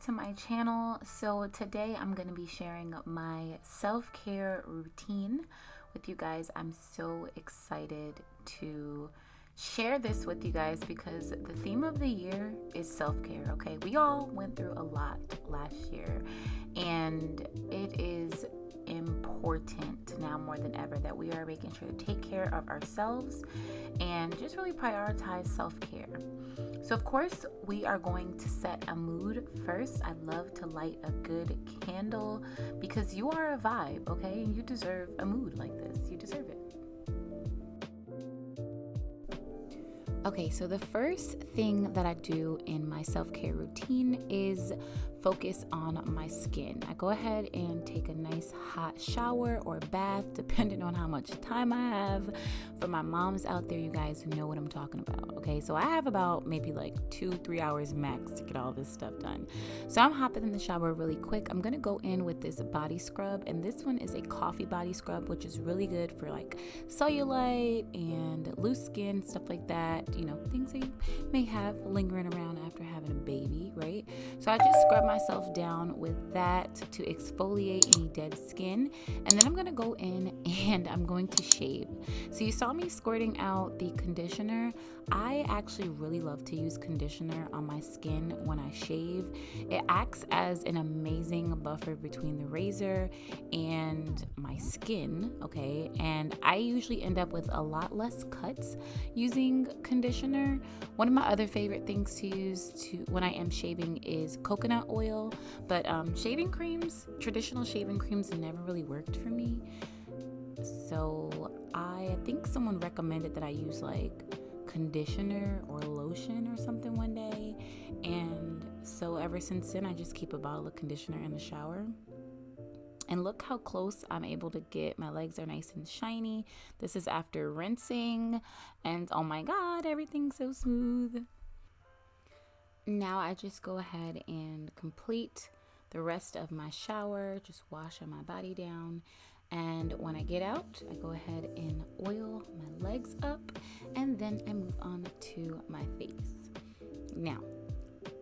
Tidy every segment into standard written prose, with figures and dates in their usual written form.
to my channel. So today I'm going to be sharing my self-care routine with you guys. I'm so excited to share this with you guys because the theme of the year is self-care. Okay, we all went through a lot last year, and it is important now more than ever that we are making sure to take care of ourselves and just really prioritize self-care. So of course we are going to set a mood first. I love to light a good candle because you are a vibe, okay? You deserve a mood like this. You deserve it. Okay, so the first thing that I do in my self-care routine is focus on my skin. I go ahead and take a nice hot shower or bath, depending on how much time I have. For my moms out there, you guys know what I'm talking about, okay? So I have about maybe like 2-3 hours max to get all this stuff done. So I'm hopping in the shower really quick. I'm gonna go in with this body scrub, and this one is a coffee body scrub, which is really good for like cellulite and loose skin, stuff like that. You know, things that you may have lingering around after having a baby, right? So I just scrub myself down with that to exfoliate any dead skin, and then I'm gonna go in and I'm going to shave. So you saw me squirting out the conditioner. I actually really love to use conditioner on my skin when I shave. It acts as an amazing buffer between the razor and my skin, okay? And I usually end up with a lot less cuts using conditioner. One of my other favorite things to use when I am shaving is coconut oil, but shaving creams, traditional shaving creams never really worked for me. So I think someone recommended that I use like conditioner or lotion or something one day, and so ever since then I just keep a bottle of conditioner in the shower. And look how close I'm able to get. My legs are nice and shiny. This is after rinsing, and oh my god, everything's so smooth. Now I just go ahead and complete the rest of my shower, just washing my body down. And when I get out, I go ahead and oil my legs up, and then I move on to my face. Now,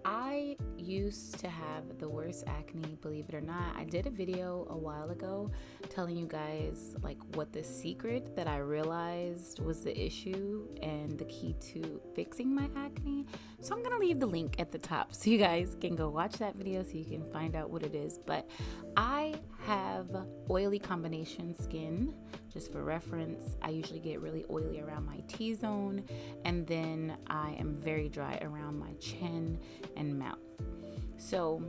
I used to have the worst acne, believe it or not. I did a video a while ago telling you guys like what the secret that I realized was the issue and the key to fixing my acne. So I'm gonna leave the link at the top so you guys can go watch that video so you can find out what it is. But I have oily combination skin. Just for reference, I usually get really oily around my T-zone, and then I am very dry around my chin and mouth. So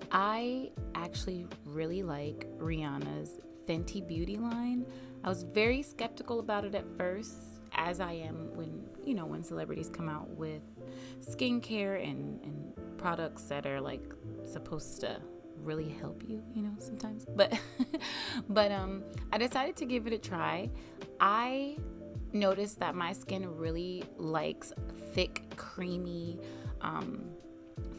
I actually really like Rihanna's Fenty Beauty line. I was very skeptical about it at first, as I am when celebrities come out with skincare and products that are like supposed to really help you, sometimes. But I decided to give it a try. I noticed that my skin really likes thick, creamy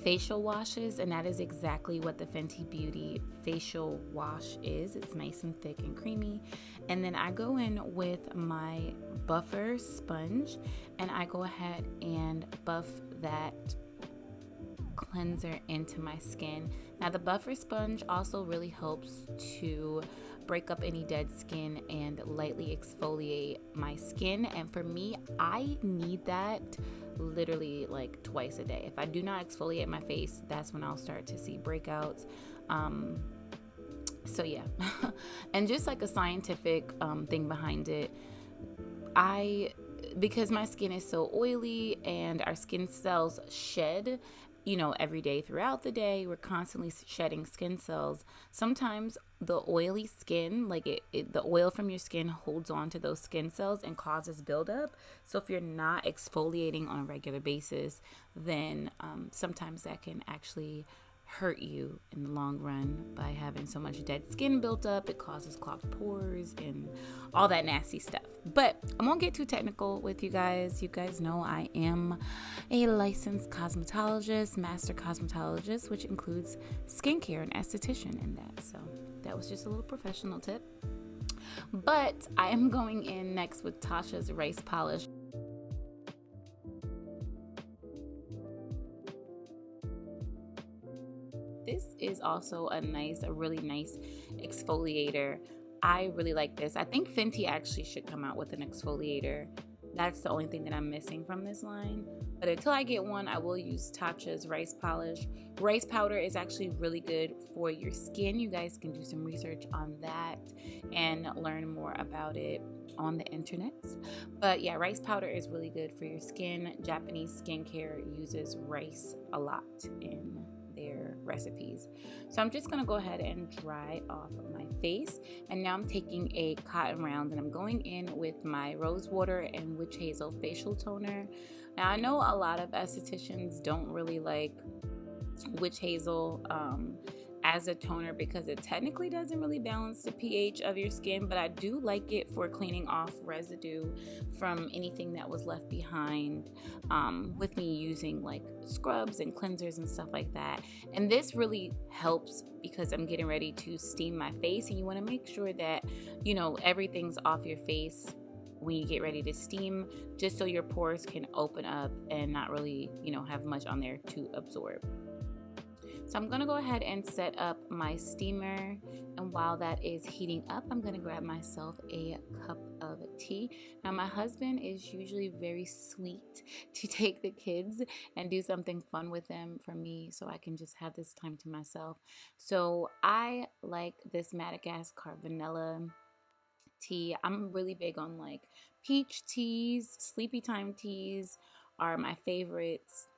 facial washes, and that is exactly what the Fenty Beauty facial wash is. It's nice and thick and creamy. And then I go in with my buffer sponge, and I go ahead and buff that cleanser into my skin. Now the buffer sponge also really helps to break up any dead skin and lightly exfoliate my skin, and for me, I need that literally like twice a day. If I do not exfoliate my face, that's when I'll start to see breakouts. So yeah. And just like a scientific thing behind it, because my skin is so oily and our skin cells shed every day throughout the day, we're constantly shedding skin cells. Sometimes the oily skin, like the oil from your skin holds on to those skin cells and causes buildup. So if you're not exfoliating on a regular basis, then sometimes that can actually hurt you in the long run by having so much dead skin built up. It causes clogged pores and all that nasty stuff. But I won't get too technical with you guys. You guys know I am a licensed cosmetologist, master cosmetologist, which includes skincare and esthetician in that. So that was just a little professional tip. But I am going in next with Tasha's Rice Polish. this is also a really nice exfoliator. I really like this. I think Fenty actually should come out with an exfoliator. That's the only thing that I'm missing from this line. But until I get one, I will use Tatcha's rice polish. Rice powder is actually really good for your skin. You guys can do some research on that and learn more about it on the internet. But yeah, rice powder is really good for your skin. Japanese skincare uses rice a lot in their recipes. So I'm just gonna go ahead and dry off my face, and now I'm taking a cotton round and I'm going in with my rose water and witch hazel facial toner. Now I know a lot of estheticians don't really like witch hazel as a toner because it technically doesn't really balance the pH of your skin, but I do like it for cleaning off residue from anything that was left behind with me using like scrubs and cleansers and stuff like that. And this really helps because I'm getting ready to steam my face, and you want to make sure that everything's off your face when you get ready to steam, just so your pores can open up and not really have much on there to absorb. So I'm going to go ahead and set up my steamer, and while that is heating up, I'm going to grab myself a cup of tea. Now my husband is usually very sweet to take the kids and do something fun with them for me so I can just have this time to myself. So I like this Madagascar vanilla tea. I'm really big on like peach teas. Sleepy time teas are my favorites.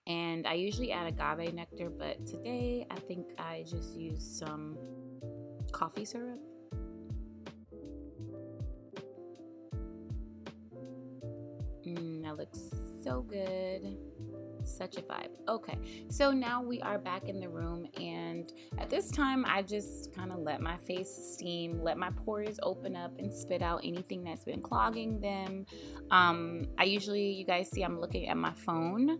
And I usually add agave nectar, but today I think I just used some coffee syrup. That looks so good. Such a vibe. Okay, so now we are back in the room, and at this time I just kind of let my face steam, let my pores open up and spit out anything that's been clogging them. I usually, you guys see I'm looking at my phone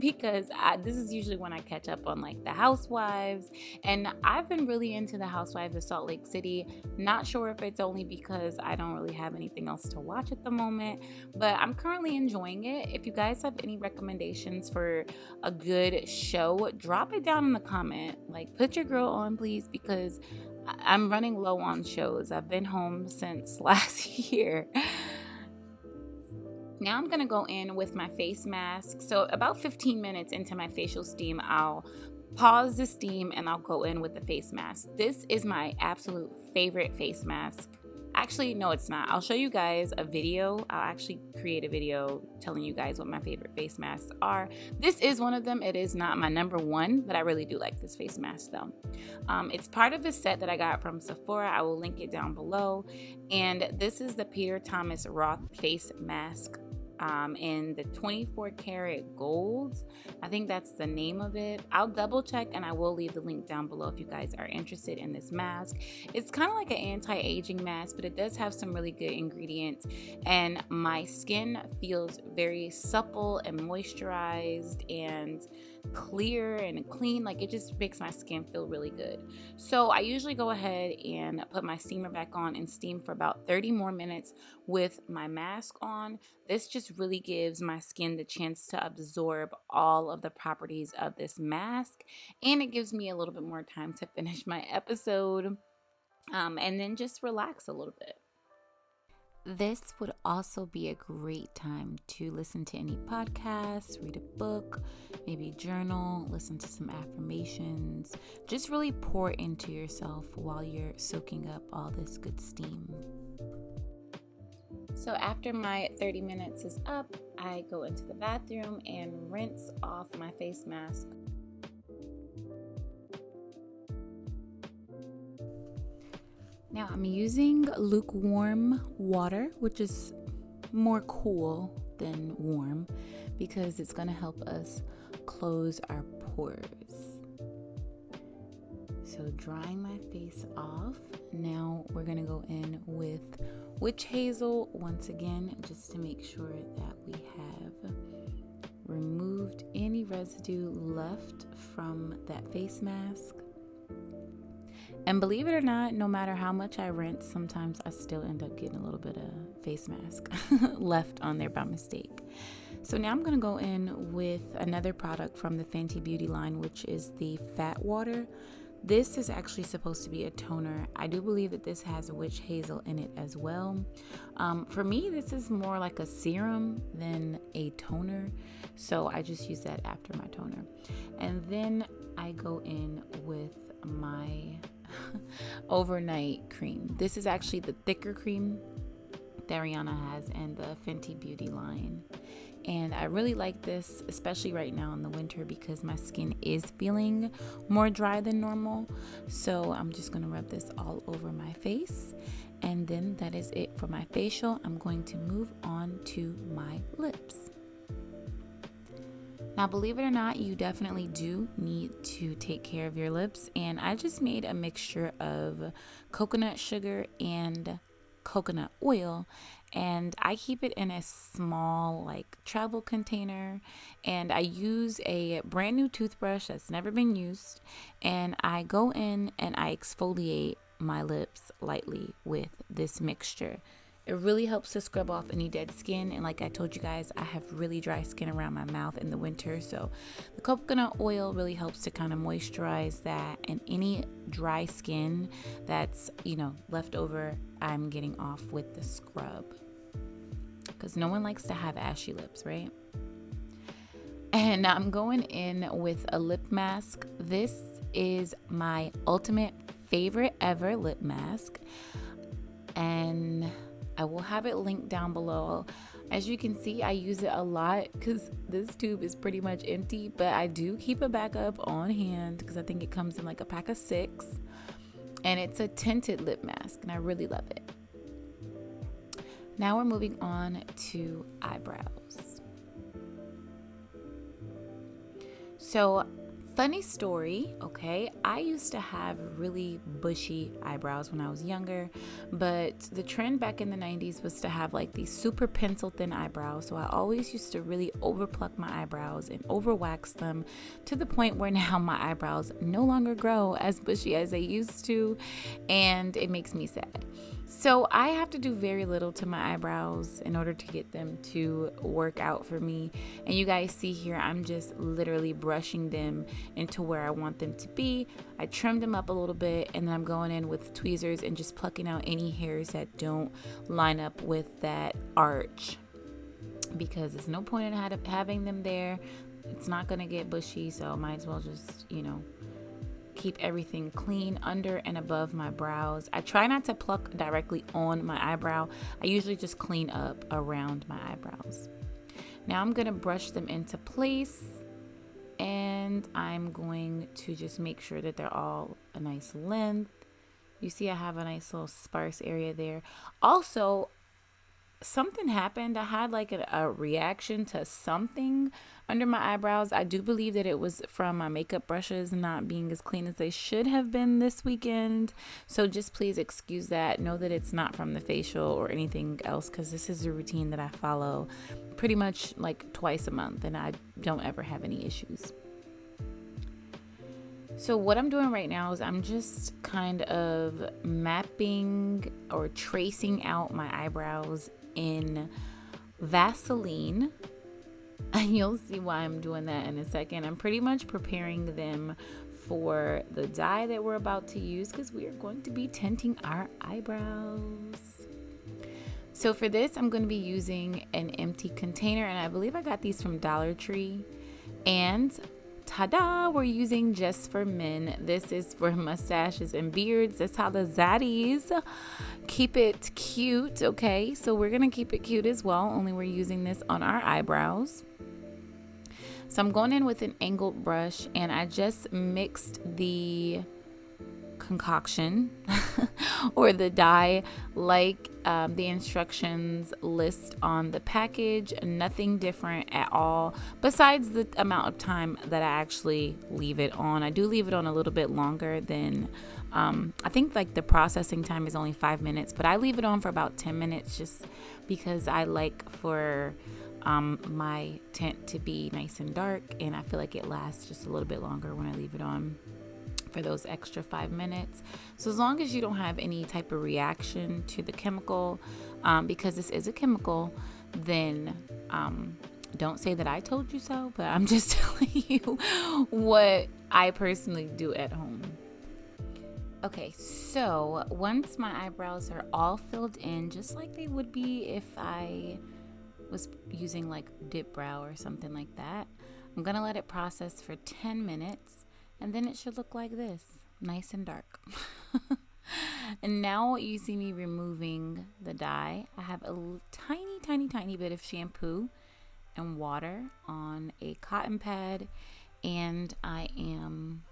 because this is usually when I catch up on like the Housewives, and I've been really into the Housewives of Salt Lake City. Not sure if it's only because I don't really have anything else to watch at the moment, but I'm currently enjoying it. If you guys have any recommendations for a good show, drop it down in the comment. Like, put your girl on, please, because I'm running low on shows. I've been home since last year. Now I'm gonna go in with my face mask. So about 15 minutes into my facial steam, I'll pause the steam and I'll go in with the face mask. This is my absolute favorite face mask. Actually, no, it's not. I'll show you guys a video. I'll actually create a video telling you guys what my favorite face masks are. This is one of them. It is not my number one, but I really do like this face mask though. It's part of a set that I got from Sephora. I will link it down below. And this is the Peter Thomas Roth face mask in the 24 karat gold. I think that's the name of it. I'll double check and I will leave the link down below if you guys are interested in this mask. It's kind of like an anti-aging mask, but it does have some really good ingredients, and my skin feels very supple and moisturized and clear and clean. Like, it just makes my skin feel really good. So I usually go ahead and put my steamer back on and steam for about 30 more minutes with my mask on. This just really gives my skin the chance to absorb all of the properties of this mask, and it gives me a little bit more time to finish my episode and then just relax a little bit. This would also be a great time to listen to any podcasts, read a book, maybe journal, listen to some affirmations. Just really pour into yourself while you're soaking up all this good steam. So after my 30 minutes is up, I go into the bathroom and rinse off my face mask. Now I'm using lukewarm water, which is more cool than warm, because it's going to help us close our pores. So drying my face off, now we're going to go in with witch hazel once again, just to make sure that we have removed any residue left from that face mask. And believe it or not, no matter how much I rinse, sometimes I still end up getting a little bit of face mask left on there by mistake. So now I'm going to go in with another product from the Fenty Beauty line, which is the Fat Water. This is actually supposed to be a toner. I do believe that this has witch hazel in it as well. For me, this is more like a serum than a toner. So I just use that after my toner. And then I go in with my overnight cream. This is actually the thicker cream that Rihanna has in the Fenty Beauty line. And I really like this, especially right now in the winter, because my skin is feeling more dry than normal. So I'm just going to rub this all over my face. And then that is it for my facial. I'm going to move on to my lips. Now, believe it or not, you definitely do need to take care of your lips. And I just made a mixture of coconut sugar and coconut oil, and I keep it in a small like travel container, and I use a brand new toothbrush that's never been used, and I go in and I exfoliate my lips lightly with this mixture. It really helps to scrub off any dead skin, and like I told you guys, I have really dry skin around my mouth in the winter, so the coconut oil really helps to kind of moisturize that, and any dry skin that's, left over, I'm getting off with the scrub, because no one likes to have ashy lips, right? And I'm going in with a lip mask. This is my ultimate favorite ever lip mask, and I will have it linked down below. As you can see, I use it a lot because this tube is pretty much empty, but I do keep a backup on hand because I think it comes in like a pack of 6, and it's a tinted lip mask, and I really love it. Now we're moving on to eyebrows. So, funny story, okay? I used to have really bushy eyebrows when I was younger, but the trend back in the 90s was to have like these super pencil thin eyebrows. So I always used to really over pluck my eyebrows and over wax them to the point where now my eyebrows no longer grow as bushy as they used to, and it makes me sad. So I have to do very little to my eyebrows in order to get them to work out for me. And you guys see here, I'm just literally brushing them into where I want them to be. I trim them up a little bit, and then I'm going in with tweezers and just plucking out any hairs that don't line up with that arch, because there's no point in having them there. It's not going to get bushy, so I might as well just, keep everything clean under and above my brows. I try not to pluck directly on my eyebrow. I usually just clean up around my eyebrows. Now I'm going to brush them into place, and I'm going to just make sure that they're all a nice length. You see I have a nice little sparse area there. Also, something happened. I had like a reaction to something under my eyebrows. I do believe that it was from my makeup brushes not being as clean as they should have been this weekend. So just please excuse that. Know that it's not from the facial or anything else, because this is a routine that I follow pretty much like twice a month, and I don't ever have any issues. So what I'm doing right now is I'm just kind of mapping or tracing out my eyebrows in Vaseline. And you'll see why I'm doing that in a second. I'm pretty much preparing them for the dye that we're about to use, because we are going to be tinting our eyebrows. So for this, I'm going to be using an empty container, and I believe I got these from Dollar Tree. And ta-da, we're using Just for Men. This is for mustaches and beards. That's how the zaddies keep it cute, okay? So we're going to keep it cute as well, only we're using this on our eyebrows. So I'm going in with an angled brush, and I just mixed the concoction or the dye like the instructions list on the package. Nothing different at all, besides the amount of time that I actually leave it on. I do leave it on a little bit longer than I think like the processing time is only 5 minutes, but I leave it on for about 10 minutes just because I like for my tint to be nice and dark, and I feel like it lasts just a little bit longer when I leave it on for those extra 5 minutes. So as long as you don't have any type of reaction to the chemical, because this is a chemical, then Don't say that I told you so, but I'm just telling you what I personally do at home. Okay, so once my eyebrows are all filled in, just like they would be if I was using like dip brow or something like that, I'm gonna let it process for 10 minutes, and then it should look like this, nice and dark. And now you see me removing the dye. I have a tiny bit of shampoo and water on a cotton pad, and I am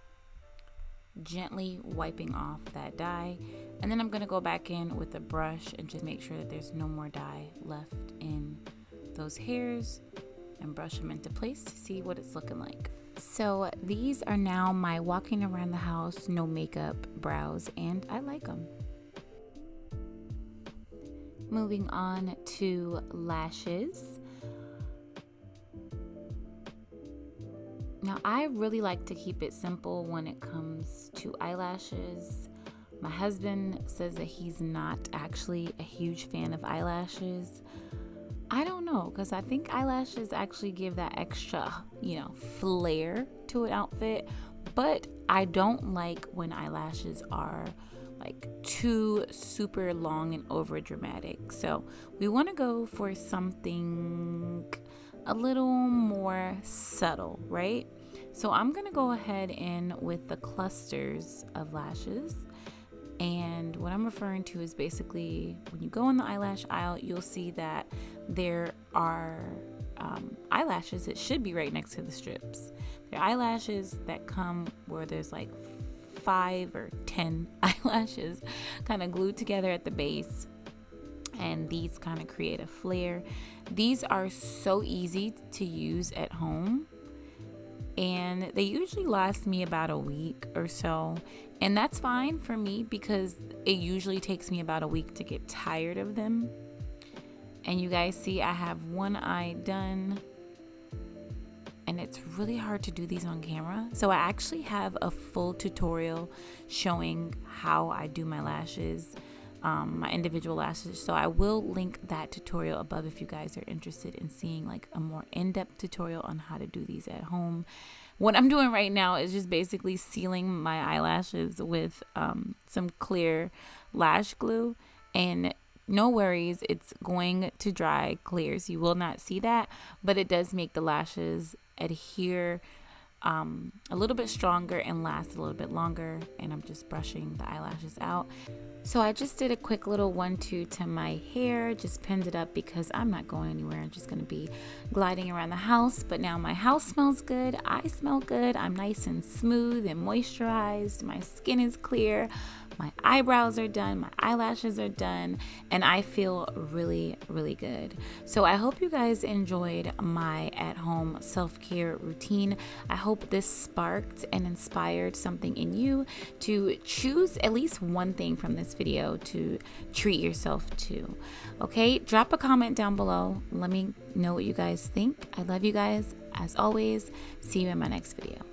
gently wiping off that dye, and then I'm going to go back in with a brush and just make sure that there's no more dye left in those hairs and brush them into place to see what it's looking like. So these are now my walking around the house no makeup brows, and I like them. Moving on to lashes. Now, I really like to keep it simple when it comes to eyelashes. My husband says that he's not actually a huge fan of eyelashes. I don't know, because I think eyelashes actually give that extra, flair to an outfit. But I don't like when eyelashes are like too super long and over dramatic. So we want to go for something a little more subtle, right? So I'm gonna go ahead in with the clusters of lashes, and what I'm referring to is basically when you go in the eyelash aisle, you'll see that there are eyelashes that should be right next to the strips. There are eyelashes that come where there's like 5 or 10 eyelashes kind of glued together at the base, and these kind of create a flare. These are so easy to use at home, and they usually last me about a week or so, and that's fine for me because it usually takes me about a week to get tired of them. And you guys see I have one eye done, and it's really hard to do these on camera. So I actually have a full tutorial showing how I do my lashes, my individual lashes. So I will link that tutorial above if you guys are interested in seeing like a more in-depth tutorial on how to do these at home. What I'm doing right now is just basically sealing my eyelashes with some clear lash glue, and no worries, it's going to dry clear, so you will not see that, but it does make the lashes adhere a little bit stronger and last a little bit longer. And I'm just brushing the eyelashes out. So I just did a quick little 1-2 to my hair, just pinned it up because I'm not going anywhere. I'm just gonna be gliding around the house. But now my house smells good, I smell good, I'm nice and smooth and moisturized, my skin is clear, my eyebrows are done, my eyelashes are done, and I feel really, really good. So I hope you guys enjoyed my at-home self-care routine. I hope this sparked and inspired something in you to choose at least one thing from this video to treat yourself to. Okay, drop a comment down below. Let me know what you guys think. I love you guys. As always, see you in my next video.